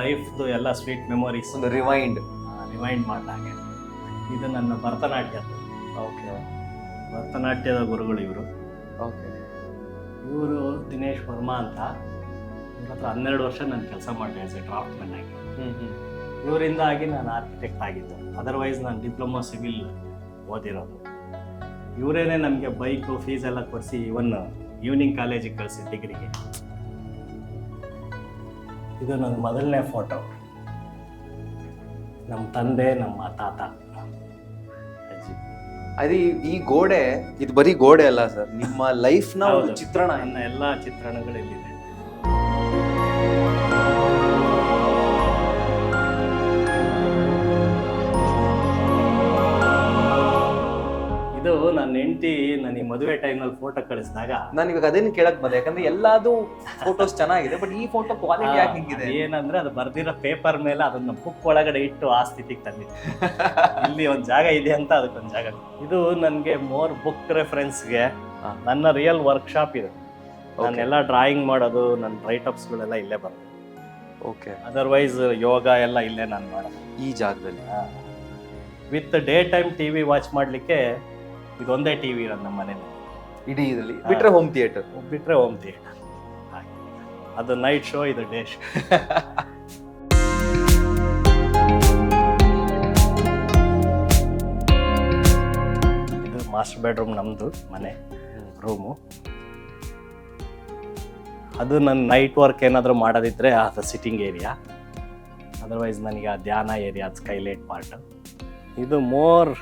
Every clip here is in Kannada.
ಲೈಫ್ದು ಎಲ್ಲ ಸ್ವೀಟ್ ಮೆಮೊರೀಸ್ ಒಂದು ರಿವೈಂಡ್ ಮಾಡಿದಾಗೆ. ಇದು ನನ್ನ ಭರತನಾಟ್ಯದ್ದು. ಓಕೆ ಭರತನಾಟ್ಯದ ಗುರುಗಳು ಇವರು. ಓಕೆ ಇವರು ದಿನೇಶ್ ವರ್ಮಾ ಅಂತ. ಇವ್ರ ಹತ್ರ 12 ವರ್ಷ ನಾನು ಕೆಲಸ ಮಾಡಿದೆ ಆಸ್ ಎ ಡ್ರಾಫ್ಟ್ಮನ್ ಆಗಿ. ಇವರಿಂದಾಗಿ ನಾನು ಆರ್ಕಿಟೆಕ್ಟ್ ಆಗಿದ್ದು. ಅದರ್ವೈಸ್ ನಾನು ಡಿಪ್ಲೊಮಾ ಸಿವಿಲ್ ಓದಿರೋದು. ಇವರೇನೆ ನಮಗೆ ಬೈಕು ಫೀಸ್ ಎಲ್ಲ ಕೊಡಿಸಿ ಇವನ್ ಈವ್ನಿಂಗ್ ಕಾಲೇಜಿಗೆ ಕಳಿಸಿ ಡಿಗ್ರಿಗೆ. ಇದು ನನ್ನ ಮೊದಲನೇ ಫೋಟೋ. ನಮ್ಮ ತಂದೆ, ನಮ್ಮ ತಾತ, ಅಜ್ಜಿ. ಅದೇ ಈ ಗೋಡೆ ಇದು ಬರೀ ಗೋಡೆ ಅಲ್ಲ ಸರ್, ನಿಮ್ಮ ಲೈಫ್ ನ ಒಂದು ಚಿತ್ರಣ. ನನ್ನ ಎಲ್ಲ ಚಿತ್ರಣಗಳಿಲ್ಲಿದೆ. ಇದು ನನ್ನ ಹೆಂಡತಿ ನನಗೆ ಮದುವೆ ಟೈಮ್ನಲ್ಲಿ ಫೋಟೋ ಕಳಿಸಿದಾಗ ನಾನು ಇವಾಗ ಅದೇನು ಕೇಳಕ್ ಬಂದೆ, ಯಾಕಂದ್ರೆ ಎಲ್ಲಾದು ಫೋಟೋಸ್ ಚೆನ್ನಾಗಿದೆ, ಬಟ್ ಈ ಫೋಟೋ ಕ್ವಾಲಿಟಿ ಯಾಕೆ ಹಿಂಗಿದೆ? ಏನಂದ್ರೆ ಅದು ಬರ್ದಿರೋ ಪೇಪರ್ ಮೇಲೆ ಅದನ್ನ ಬುಕ್ ಒಳಗಡೆ ಇಟ್ಟು ಆ ಸ್ಥಿತಿಗೆ ತಂದಿದ್ದೆ. ಇಲ್ಲಿ ಒಂದು ಜಾಗ ಇದೆ ಅಂತ ಅದಕ್ಕೊಂದು ಜಾಗ. ಇದು ನನಗೆ ಮೋರ್ ಬುಕ್ ರೆಫರೆನ್ಸ್ಗೆ ನನ್ನ ರಿಯಲ್ ವರ್ಕ್ಶಾಪ್ ಇದೆ. ನಾನೆಲ್ಲ ಡ್ರಾಯಿಂಗ್ ಮಾಡೋದು, ನನ್ನ ರೈಟಪ್ಸ್ಗಳೆಲ್ಲ ಇಲ್ಲೇ ಬರೋದು. ಓಕೆ. ಅದರ್ವೈಸ್ ಯೋಗ ಎಲ್ಲ ಇಲ್ಲೇ ನಾನು ಮಾಡೋದು ಈ ಜಾಗದಲ್ಲಿ. With day time TV watch ಮಾಡಲಿಕ್ಕೆ ಇದೊಂದೇ ಟಿವಿ ಇರೋದು ನಮ್ಮ ಮನೇಲಿ. ಇಡೀ ಇದರಲ್ಲಿ ಬಿಟ್ರೆ ಹೋಮ್ ಥಿಯೇಟರ್, ಬಿಟ್ರೆ ಹೋಮ್ ಥಿಯೇಟರ್. ಅದು ನೈಟ್ ಶೋ, ಇದು ಡೇ ಶೋ. ಇದು ಮಾಸ್ಟರ್ ಬೆಡ್ರೂಮ್, ನಮ್ಮದು ಮನೆ ರೂಮು. ಅದು ನನ್ನ ನೈಟ್ ವರ್ಕ್ ಏನಾದರೂ ಮಾಡೋದಿದ್ರೆ ಅದು ಸಿಟ್ಟಿಂಗ್ ಏರಿಯಾ. ಅದರ್ವೈಸ್ ನನಗೆ ಆ ಧ್ಯಾನ ಏರಿಯಾ, ಅದು ಸ್ಕೈಲೈಟ್ ಪಾರ್ಟ್. ಇದು ಮೋರ್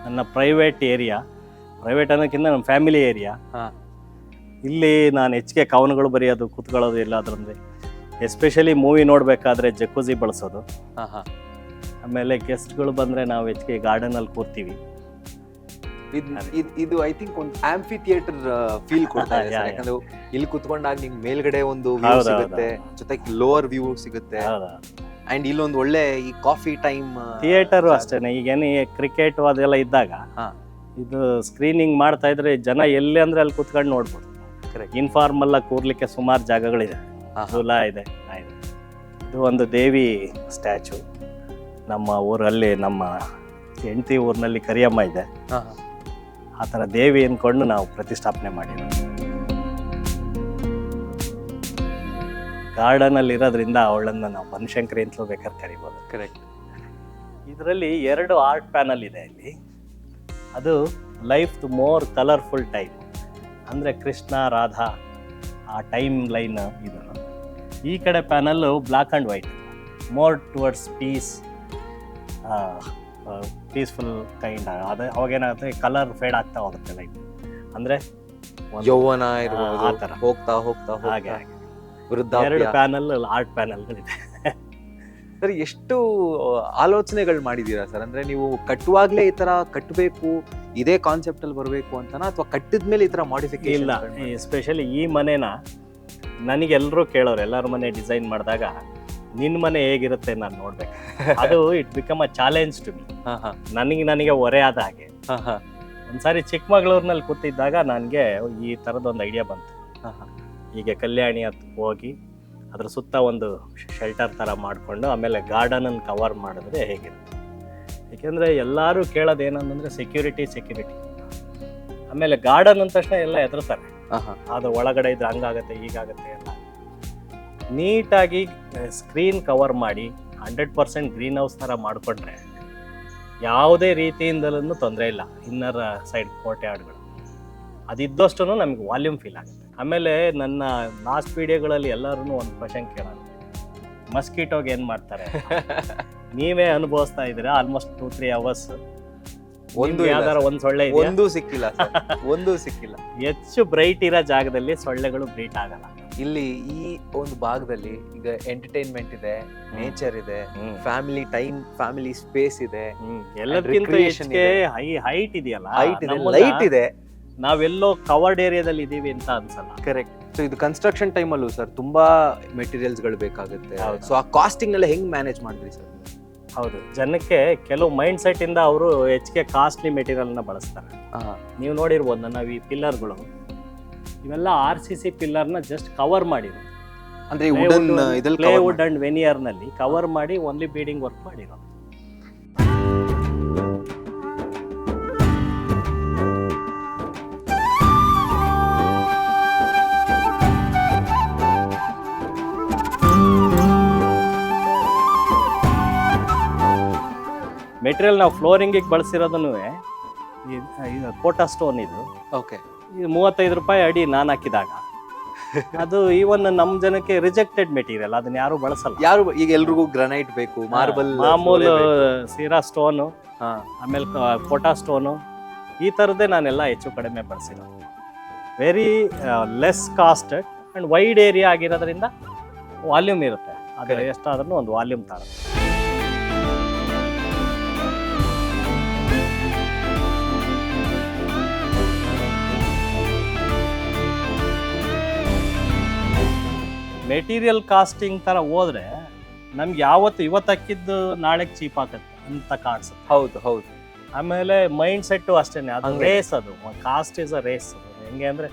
ನನ್ನ ಪ್ರೈವೇಟ್ ಏರಿಯಾ. ಪ್ರೈವೇಟ್ ಅನ್ನೋಕ್ಕಿಂತ ನಮ್ಮ ಫ್ಯಾಮಿಲಿ ಏರಿಯಾ. ಇಲ್ಲಿ ನಾನು ಹೆಚ್ಚಿಗೆ ಕವನಗಳು ಬರೆಯೋದು, ಕೂತ್ಕೊಳ್ಳೋದು ಎಲ್ಲಾದ್ರಂದ್ರೆ. ಎಸ್ಪೆಷಲಿ ಮೂವಿ ನೋಡಬೇಕಾದ್ರೆ ಜಕೂಸಿ ಬಳಸೋದು. ಆಮೇಲೆ ಗೆಸ್ಟ್ಗಳು ಬಂದರೆ ನಾವು ಹೆಚ್ಚಿಗೆ ಗಾರ್ಡನಲ್ಲಿ ಕೂರ್ತೀವಿ. ಇದು ಐ ಥಿಂಕ್ ಒಂದು ಆಂಫಿ ಥಿಯೇಟರ್ ಫೀಲ್ ಕೊಡ್ತಾ ಇದೆ, ಯಾಕಂದ್ರೆ ಇಲ್ಲಿ ಕುತ್ಕೊಂಡಾಗ ನಿಮ್ಗೆ ಮೇಲ್ಗಡೆ ಒಂದು ವ್ಯೂ ಸಿಗುತ್ತೆ, ಜೊತೆಗೆ ಲೋವರ್ ವ್ಯೂ ಸಿಗುತ್ತೆ. ಅಂಡ್ ಇಲ್ಲೊಂದು ಒಳ್ಳೆ ಈ ಕಾಫಿ ಟೈಮ್ ಥಿಯೇಟರ್ ಅಷ್ಟೇನೆ. ಈಗೇನು ಕ್ರಿಕೆಟ್ ಅದೆಲ್ಲ ಇದ್ದಾಗ ಇದು ಸ್ಕ್ರೀನಿಂಗ್ ಮಾಡ್ತಾ ಇದ್ರೆ ಜನ ಎಲ್ಲಿ ಅಂದ್ರೆ ಅಲ್ಲಿ ಕುತ್ಕೊಂಡು ನೋಡ್ಬೋದು. ಇನ್ಫಾರ್ಮಲ್ ಆಗಿ ಕೂರ್ಲಿಕ್ಕೆ ಸುಮಾರು ಜಾಗಗಳಿದೆ. ಝೂಲಾ ಇದೆ. ಇದು ಒಂದು ದೇವಿ ಸ್ಟ್ಯಾಚು. ನಮ್ಮ ಊರಲ್ಲಿ, ನಮ್ಮ ಹೆಂಡತಿ ಊರಿನಲ್ಲಿ ಕರಿಯಮ್ಮ ಇದೆ. ಆ ಥರ ದೇವಿ ಅಂದ್ಕೊಂಡು ನಾವು ಪ್ರತಿಷ್ಠಾಪನೆ ಮಾಡಿರೋದು. ಗಾರ್ಡನಲ್ಲಿ ಇರೋದ್ರಿಂದ ಅವಳನ್ನು ನಾವು ಬನಶಂಕರಿ ಅಂತಲೂ ಬೇಕಾದ್ರೆ ಕರಿಬೋದು. ಕರೆಕ್ಟ್. ಇದರಲ್ಲಿ 2 ಆರ್ಟ್ ಪ್ಯಾನಲ್ ಇದೆ ಇಲ್ಲಿ. ಅದು ಲೈಫ್ ಮೋರ್ ಕಲರ್ಫುಲ್ ಟೈಮ್, ಅಂದರೆ ಕೃಷ್ಣ ರಾಧಾ ಆ ಟೈಮ್ ಲೈನ್. ಇದು ಈ ಕಡೆ panel black and white, more towards peaceful kind. ಅದು ಅವಾಗೇನಾಗುತ್ತೆ, ಕಲರ್ ಫೇಡ್ ಆಗ್ತಾ ಹೋಗುತ್ತೆ ಲೈಟ್. ಅಂದರೆ ಯೌವನ ಇರ್ಬೋದು, ಆ ಥರ ಹೋಗ್ತಾ ಹೋಗ್ತಾ ಹಾಗೆ ವೃದ್ಧಾಪ್ಯ. 2 ಪ್ಯಾನಲ್ ಆರ್ಟ್ ಪ್ಯಾನಲ್ಗಳಿದೆ. ಸರ್, ಎಷ್ಟು ಆಲೋಚನೆಗಳು ಮಾಡಿದ್ದೀರಾ ಸರ್? ಅಂದ್ರೆ ನೀವು ಕಟ್ಟುವಾಗ್ಲೇ ಈ ತರ ಕಟ್ಟಬೇಕು, ಇದೇ ಕಾನ್ಸೆಪ್ಟ್ ಅಲ್ಲಿ ಬರಬೇಕು ಅಂತನಾ, ಅಥವಾ ಕಟ್ಟಿದ್ಮೇಲೆ ಈ ತರ ಮಾಡಿಫಿಕೇಶನ್? ಇಲ್ಲ, ಎಸ್ಪೆಷಲಿ ಈ ಮನೇನ ನನಗೆಲ್ಲರೂ ಕೇಳೋರು, ಎಲ್ಲರ ಮನೆ ಡಿಸೈನ್ ಮಾಡಿದಾಗ ನಿನ್ನ ಮನೆ ಹೇಗಿರುತ್ತೆ ನಾನು ನೋಡ್ಬೇಕು. ಅದು it become a challenge to me. ನನಗೆ ಹೊರೆ ಆದ ಹಾಗೆ. ಒಂದ್ಸಾರಿ ಚಿಕ್ಕಮಗಳೂರಿನಲ್ಲಿ ಕೂತಿದ್ದಾಗ ನನಗೆ ಈ ಥರದೊಂದು ಐಡಿಯಾ ಬಂತು. ಹೀಗೆ ಕಲ್ಯಾಣಿ ಹತ್ರ ಹೋಗಿ ಅದ್ರ ಸುತ್ತ ಒಂದು ಶೆಲ್ಟರ್ ಥರ ಮಾಡಿಕೊಂಡು ಆಮೇಲೆ ಗಾರ್ಡನನ್ನು ಕವರ್ ಮಾಡಿದ್ರೆ ಹೇಗಿರುತ್ತೆ. ಏಕೆಂದರೆ ಎಲ್ಲರೂ ಕೇಳೋದು ಏನಂತಂದರೆ ಸೆಕ್ಯೂರಿಟಿ. ಆಮೇಲೆ ಗಾರ್ಡನ್ ಅಂದ ತಕ್ಷಣ ಎಲ್ಲ ಹೆದರ್ತಾರೆ. ಅದು ಒಳಗಡೆ ಇದ್ರೆ ಹಂಗಾಗತ್ತೆ, ಹೀಗಾಗತ್ತೆ ಎಲ್ಲ. ನೀಟಾಗಿ ಸ್ಕ್ರೀನ್ ಕವರ್ ಮಾಡಿ 100% ಗ್ರೀನ್ ಹೌಸ್ ಥರ ಮಾಡಿಕೊಂಡ್ರೆ ಯಾವುದೇ ರೀತಿಯಿಂದಲೂ ತೊಂದರೆ ಇಲ್ಲ. ಇನ್ನರ್ ಸೈಡ್ ಕೋರ್ಟ್ಯಾರ್ಡ್ಗಳು ಅದಿದ್ದಷ್ಟು ನಮಗೆ ವಾಲ್ಯೂಮ್ ಫೀಲ್ ಆಗುತ್ತೆ. ಆಮೇಲೆ ನನ್ನ ಲಾಸ್ಟ್ ವಿಡಿಯೋಗಳಲ್ಲಿ ಎಲ್ಲರೂ ಒಂದು ಕ್ವಶನ್ ಕೇಳೋದು, ಮಸ್ಕಿಟೋಗೆ ಏನು ಮಾಡ್ತಾರೆ? ನೀವೇ ಅನುಭವಿಸ್ತಾ ಇದ್ದೀರಾ ಆಲ್ಮೋಸ್ಟ್ 2-3 ಅವರ್ಸ್. ಒಂದು ಯಾವ್ದಾರ ಒಂದು ಸೊಳ್ಳೆ ಒಂದು ಸಿಕ್ಕಿಲ್ಲ, ಒಂದು ಸಿಕ್ಕಿಲ್ಲ. ಹೆಚ್ಚು ಬ್ರೈಟ್ ಇರೋ ಜಾಗದಲ್ಲಿ ಸೊಳ್ಳೆಗಳು ಬ್ರೀಟ್ ಆಗಲ್ಲ. ಇಲ್ಲಿ ಈ ಒಂದು ಭಾಗದಲ್ಲಿ ಈಗ ಎಂಟರ್ಟೈನ್ಮೆಂಟ್ ಇದೆ, ನೇಚರ್ ಇದೆ, ಫ್ಯಾಮಿಲಿ ಟೈಮ್, ಫ್ಯಾಮಿಲಿ ಸ್ಪೇಸ್ ಇದೆ, ಎಲ್ಲದಕ್ಕಿಂತ ಹೆಚ್ಚಿಗೆ ಹೈಟ್ ಇದೆಯಲ್ಲ, ಹೈಟ್ ಇದೆ, ಲೈಟ್ ಇದೆ. ನಾವೆಲ್ಲೋ ಕವರ್ಡ್ ಏರಿಯಾದಲ್ಲಿ ಇದೀವಿ ಅಂತ ಅನ್ಸಲ್ಲ. ಕರೆಕ್ಟ್. ಸೊ ಇದು ಕನ್ಸ್ಟ್ರಕ್ಷನ್ ಟೈಮ್ ಅಲ್ಲೂ ಸರ್ ತುಂಬಾ ಮೆಟೀರಿಯಲ್ಸ್ ಗಳು ಬೇಕಾಗುತ್ತೆ. ಸೊ ಆ ಕಾಸ್ಟಿಂಗ್ ಎಲ್ಲ ಹೆಂಗ್ ಮ್ಯಾನೇಜ್ ಮಾಡಿದ್ರಿ ಸರ್? ಹೌದು, ಜನಕ್ಕೆ ಕೆಲವು ಮೈಂಡ್ ಸೆಟ್ ಇಂದ ಅವರು ಹೆಚ್ಚಿಗೆ ಕಾಸ್ಟ್ಲಿ ಮೆಟೀರಿಯಲ್ನ ಬಳಸ್ತಾರೆ. ನೀವು ನೋಡಿರ್ಬೋದು, ನಾವು ಈ ಪಿಲ್ಲರ್ಗಳು ಇವೆಲ್ಲ RCC ಪಿಲ್ಲರ್ನ ಜಸ್ಟ್ ಕವರ್ ಮಾಡಿದ್ರು. ಅಂದ್ರೆ ವುಡನ್ ಇದ್ರಲ್ಲಿ ಪ್ಲೇವುಡ್ ಅಂಡ್ ವೆನಿಯರ್ ನಲ್ಲಿ ಕವರ್ ಮಾಡಿ ಓನ್ಲಿ ಬೀಡಿಂಗ್ ವರ್ಕ್ ಮಾಡಿರೋದು. ಮೆಟೀರಿಯಲ್ ನಾವು ಫ್ಲೋರಿಂಗಿಗೆ ಬಳಸಿರೋದನ್ನು ಕೋಟಾ ಸ್ಟೋನ್ ಇದು. ಓಕೆ. ಇದು 35 ರೂಪಾಯಿ ಅಡಿ ನಾನು ಹಾಕಿದಾಗ ಅದು ಈವನ್ ನಮ್ಮ ಜನಕ್ಕೆ ರಿಜೆಕ್ಟೆಡ್ ಮೆಟೀರಿಯಲ್, ಅದನ್ನ ಯಾರು ಬಳಸಲ್ಲ. ಯಾರು ಈಗ ಎಲ್ರಿಗೂ ಗ್ರಾನೈಟ್ ಬೇಕು, ಮಾರ್ಬಲ್, ಮಾಮೂಲು ಸೀರಾ ಸ್ಟೋನು, ಆಮೇಲೆ ಕೋಟಾ ಸ್ಟೋನು, ಈ ಥರದ್ದೇ ನಾನೆಲ್ಲ ಹೆಚ್ಚು ಕಡಿಮೆ ಬಳಸಿರೋದು. Very less costed and wide area ಆಗಿರೋದ್ರಿಂದ ವಾಲ್ಯೂಮ್ ಇರುತ್ತೆ. ಅದು ಎಷ್ಟಾದ್ರೂ ಒಂದು ವಾಲ್ಯೂಮ್ ತರುತ್ತೆ. ಮೆಟೀರಿಯಲ್ ಕಾಸ್ಟಿಂಗ್ ಥರ ಹೋದ್ರೆ ನಮ್ಗೆ ಇವತ್ತು ಹಾಕಿದ್ದು ನಾಳೆಗೆ ಚೀಪ್ ಆಗುತ್ತೆ ಅಂತ ಕಾಣಿಸುತ್ತೆ. ಹೌದು ಹೌದು. ಆಮೇಲೆ ಮೈಂಡ್ ಸೆಟ್ಟು ಅಷ್ಟೇನೆ, ಅದು ರೇಸ್, ಅದು ಕಾಸ್ಟ್ ಇಸ್ ಅ ರೇಸ್. ಹೆಂಗೆ ಅಂದ್ರೆ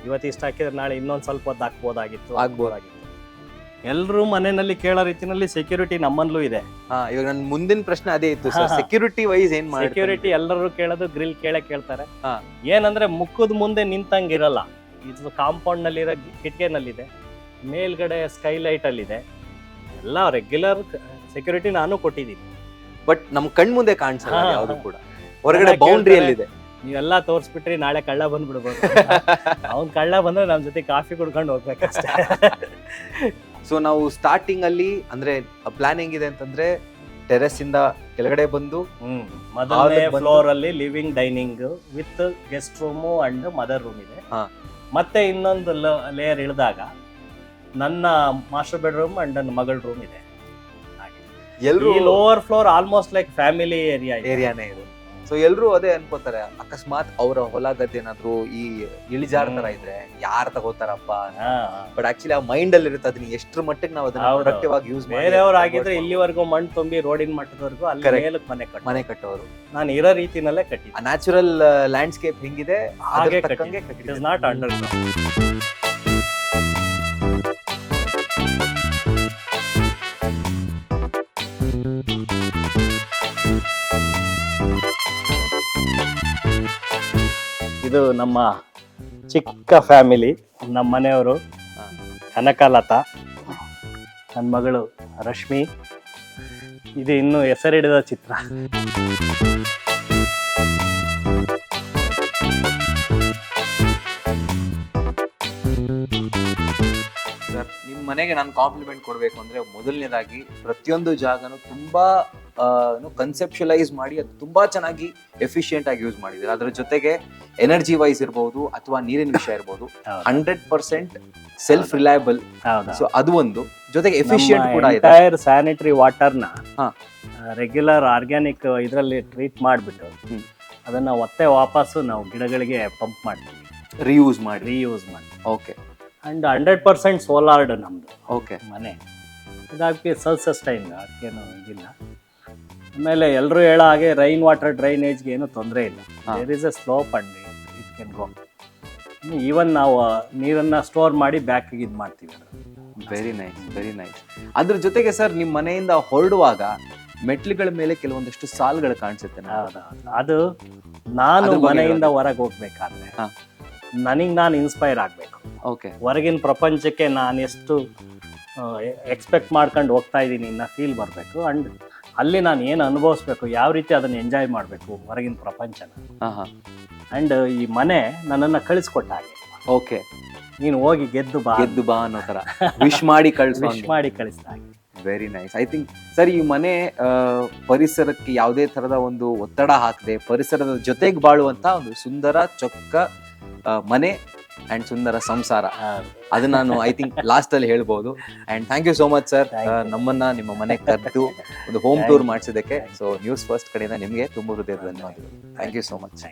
ಇವತ್ತು ಇಷ್ಟು ಹಾಕಿದ್ರೆ ನಾಳೆ ಇನ್ನೊಂದು ಸ್ವಲ್ಪ ಹೊತ್ತು ಆಗ್ಬೋದಾಗಿತ್ತು. ಎಲ್ರು ಮನೆಯಲ್ಲಿ ಕೇಳೋ ರೀತಿನಲ್ಲಿ ಸೆಕ್ಯೂರಿಟಿ ನಮ್ಮಲ್ಲೂ ಇದೆ. ಇವಾಗ ನನ್ನ ಮುಂದಿನ ಪ್ರಶ್ನೆ ಅದೇ ಇತ್ತು ಸರ್, ಸೆಕ್ಯೂರಿಟಿ ವೈಸ್ ಏನ್ ಮಾಡಿ? ಸೆಕ್ಯೂರಿಟಿ ಎಲ್ಲರೂ ಕೇಳೋದು ಗ್ರಿಲ್ ಕೇಳ್ತಾರೆ. ಏನಂದ್ರೆ ಮುಖದ ಮುಂದೆ ನಿಂತಂಗಿರಲ್ಲ. ಇದು ಕಾಂಪೌಂಡ್ ನಲ್ಲಿರೋ ಕಿಟಕಿನಲ್ಲಿದೆ, ಮೇಲ್ಗಡೆ ಸ್ಕೈಲೈಟ್ ಅಲ್ಲಿದೆ, ಎಲ್ಲ ರೆಗ್ಯುಲರ್ ಸೆಕ್ಯೂರಿಟಿ ನಾನು ಕೊಟ್ಟಿದ್ದೀನಿ. ಬಟ್ ನಮ್ ಕಣ್ ಮುಂದೆ ಕಾಣಿಸಲ್ಲ ಯಾವುದು ಕೂಡ, ಹೊರಗಡೆ ಬೌಂಡ್ರಿಯಲ್ಲಿದೆ. ನೀವೆಲ್ಲ ತೋರಿಸ್ಬಿಟ್ರಿ ನಾಳೆ ಕಳ್ಳ ಬಂದ್ಬಿಡ್ಬೋದು. ಅವ್ನ್ ಕಳ್ಳ ಬಂದ್ರೆ ನಮ್ ಜೊತೆ ಕಾಫಿ ಕುಡ್ಕೊಂಡು ಹೋಗ್ಬೇಕಷ್ಟೇ. ಸೊ ನಾವು ಸ್ಟಾರ್ಟಿಂಗ್ ಅಲ್ಲಿ ಅಂದ್ರೆ ಪ್ಲಾನ್ ಹೆಂಗಿದೆ ಅಂತಂದ್ರೆ ಟೆರೆಸ್ ಇಂದ ಕೆಳಗಡೆ ಬಂದು ಮೊದಲನೇ ಫ್ಲೋರ್ ಅಲ್ಲಿ living dining with guest room and mother room ಇದೆ. ಮತ್ತೆ ಇನ್ನೊಂದು ಲೇಯರ್ ಇಳಿದಾಗ ನನ್ನ ಮಾಸ್ಟರ್ ಬೆಡ್ರೂಮ್ ಅಂಡ್ ನನ್ನ ಮಗಳ ರೂಮ್ ಇದೆ. ಎಲ್ಲರೂ lower floor almost like family ಏರಿಯಾನೇ ಇದೆ. ಸೊ ಎಲ್ರು ಅದೇ ಅನ್ಕೋತಾರೆ, ಅಕಸ್ಮಾತ್ ಅವರ ಹೊಲ ಗದ್ದೆ ಏನಾದ್ರು ಈ ಇಳಿಜಾರ್ ತರ ಇದ್ರೆ ಯಾರು ತಗೋತಾರಪ್ಪ. ಬಟ್ ಆಕ್ಚುಲಿ ಆ ಮೈಂಡ್ ಅಲ್ಲಿ ಇರುತ್ತೆ, ಅದನ್ನ ಎಷ್ಟ್ರ ಮಟ್ಟಿಗೆ ನಾವು ಅದನ್ನ ಪ್ರೊಡಕ್ಟಿವ್ ಆಗಿ ಯೂಸ್ ಮಾಡಿ. ಬೇರೆಯವ್ರು ಆಗಿದ್ರೆ ಇಲ್ಲಿವರೆಗೂ ಮಣ್ಣು ತುಂಬಿ ರೋಡಿನ ಮಟ್ಟದವರೆಗೂ ಅಲ್ಲಿ ಮೇಲಕ್ಕೆ ಮನೆ ಕಟ್ಟೋರು. ನಾನು ಇರೋ ರೀತಿನಲ್ಲೇ ಕಟ್ಟಿ. ನ್ಯಾಚುರಲ್ ಲ್ಯಾಂಡ್ಸ್ಕೇಪ್ ಹೆಂಗಿದೆ ಹಾಗೆ ಕಟ್ಟಂಗೆ it is not underground. ಇದು ನಮ್ಮ ಚಿಕ್ಕ ಫ್ಯಾಮಿಲಿ. ನಮ್ಮ ಮನೆಯವರು ಕನಕಲತಾ, ನನ್ನ ಮಗಳು ರಶ್ಮಿ. ಇದು ಇನ್ನು ಹೆಸರಿಡಿದ ಚಿತ್ರ. ಸರ್, ನಿಮ್ಮ ಮನೆಗೆ ನಾನು ಕಾಂಪ್ಲಿಮೆಂಟ್ ಕೊಡ್ಬೇಕು ಅಂದ್ರೆ ಮೊದಲನೇದಾಗಿ ಪ್ರತಿಯೊಂದು ಜಾಗನು ತುಂಬಾ ಕನ್ಸೆಪ್ಷುಲೈಸ್ ಮಾಡಿ ಅದು ತುಂಬಾ ಚೆನ್ನಾಗಿ ಎಫಿಷಿಯಂಟ್ ಆಗಿ ಯೂಸ್ ಮಾಡಿದ್ರೆ. ಅದ್ರ ಜೊತೆಗೆ ಎನರ್ಜಿ ವೈಸ್ ಇರಬಹುದು ಅಥವಾ ನೀರಿನ ವಿಷಯ ಇರಬಹುದು, 100% ಸೆಲ್ಫ್ ರಿಲಯಬಲ್. ಸೊ ಅದು ಒಂದು, ಜೊತೆಗೆ ಎಫಿಷಿಯಂಟ್ ಕೂಡ ಇದೆ. ಸ್ಯಾನಿಟರಿ ವಾಟರ್ನ ರೆಗ್ಯುಲರ್ ಆರ್ಗ್ಯಾನಿಕ್ ಇದರಲ್ಲಿ ಟ್ರೀಟ್ ಮಾಡಿಬಿಟ್ಟು ಅದನ್ನ ವಾಪಸ್ಸು ನಾವು ಗಿಡಗಳಿಗೆ ಪಂಪ್ ಮಾಡ್ತೀವಿ, ರೀಯೂಸ್ ಮಾಡಿ. ಓಕೆ. ಅಂಡ್ 100% ಸೋಲಾರ್ಡ್ ನಮ್ದು. ಓಕೆ. ಮನೆ ಇದಾಗಿ ಸೆಲ್ಫ್ ಸಸ್ಟೈನ್, ಅದಕ್ಕೇನು ಇದಿಲ್ಲ. ಆಮೇಲೆ ಎಲ್ಲರೂ ಹೇಳೋ ಹಾಗೆ ರೈನ್ ವಾಟರ್ ಡ್ರೈನೇಜ್ಗೆ ಏನು ತೊಂದರೆ ಇಲ್ಲ. There is a slope and it can go. Even ನಾವು ನೀರನ್ನ ಸ್ಟೋರ್ ಮಾಡಿ ಬ್ಯಾಕಿಗೆ ಇದು ಮಾಡ್ತೀವಿ. Very nice, very nice. ಅದ್ರ ಜೊತೆಗೆ ಸರ್, ನಿಮ್ಮ ಮನೆಯಿಂದ ಹೊರಡುವಾಗ ಮೆಟ್ಲುಗಳ ಮೇಲೆ ಕೆಲವೊಂದಿಷ್ಟು ಸಾಲುಗಳು ಕಾಣಿಸುತ್ತೆ. ಅದು ನಾನು ಮನೆಯಿಂದ ಹೊರಗೆ ಹೋಗ್ಬೇಕಾದ್ರೆ ನನಗೆ ನಾನು ಇನ್ಸ್ಪೈರ್ ಆಗಬೇಕು. ಓಕೆ. ಹೊರಗಿನ ಪ್ರಪಂಚಕ್ಕೆ ನಾನು ಎಷ್ಟು ಎಕ್ಸ್ಪೆಕ್ಟ್ ಮಾಡ್ಕೊಂಡು ಹೋಗ್ತಾ ಇದ್ದೀನಿ ಅನ್ನೋ ಫೀಲ್ ಬರಬೇಕು. ಅಂಡ್ ಅಲ್ಲಿ ನಾನು ಏನು ಅನುಭವಿಸ್ಬೇಕು, ಯಾವ ರೀತಿ ಅದನ್ನು ಎಂಜಾಯ್ ಮಾಡಬೇಕು ಹೊರಗಿನ ಪ್ರಪಂಚನ. ಅಂಡ್ ಈ ಮನೆ ನನ್ನನ್ನು ಕಳಿಸ್ಕೊಟ್ಟ ಹಾಗೆ. ಓಕೆ. ನೀನು ಹೋಗಿ ಗೆದ್ದು ಬಾ ಅನ್ನೋ ಥರ ವಿಶ್ ಮಾಡಿ ಕಳಿಸ್ದ ಹಾಗೆ. Very nice. I think sir, ಈ ಮನೆ ಪರಿಸರಕ್ಕೆ ಯಾವುದೇ ಥರದ ಒಂದು ಒತ್ತಡ ಹಾಕದೆ ಪರಿಸರದ ಜೊತೆಗೆ ಬಾಳುವಂತ ಒಂದು ಸುಂದರ ಚೊಕ್ಕ ಮನೆ ಅಂಡ್ ಸುಂದರ ಸಂಸಾರ. ಅದು ನಾನು ಐ ಥಿಂಕ್ ಲಾಸ್ಟ್ ಅಲ್ಲಿ ಹೇಳ್ಬೋದು. And thank you so much sir, ನಮ್ಮನ್ನ ನಿಮ್ಮ ಮನೆ ಕರೆದು ಒಂದು ಹೋಮ್ ಟೂರ್ ಮಾಡಿಸಿದ್ದಕ್ಕೆ. ಸೊ ನ್ಯೂಸ್ ಫಸ್ಟ್ ಕಡೆಯಿಂದ ನಿಮಗೆ ತುಂಬ ಹೃದಯದ ಧನ್ಯವಾದಗಳು. Thank you so much.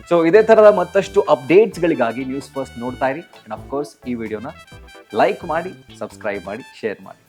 So ಇದೇ ತರದ ಮತ್ತಷ್ಟು ಅಪ್ಡೇಟ್ಸ್ಗಳಿಗಾಗಿ ನ್ಯೂಸ್ ಫಸ್ಟ್ ನೋಡ್ತಾ ಇರಿ. ಅಂಡ್ ಅಫ್ಕೋರ್ಸ್ ಈ ವಿಡಿಯೋನ ಲೈಕ್ ಮಾಡಿ, ಸಬ್ಸ್ಕ್ರೈಬ್ ಮಾಡಿ, ಶೇರ್ ಮಾಡಿ.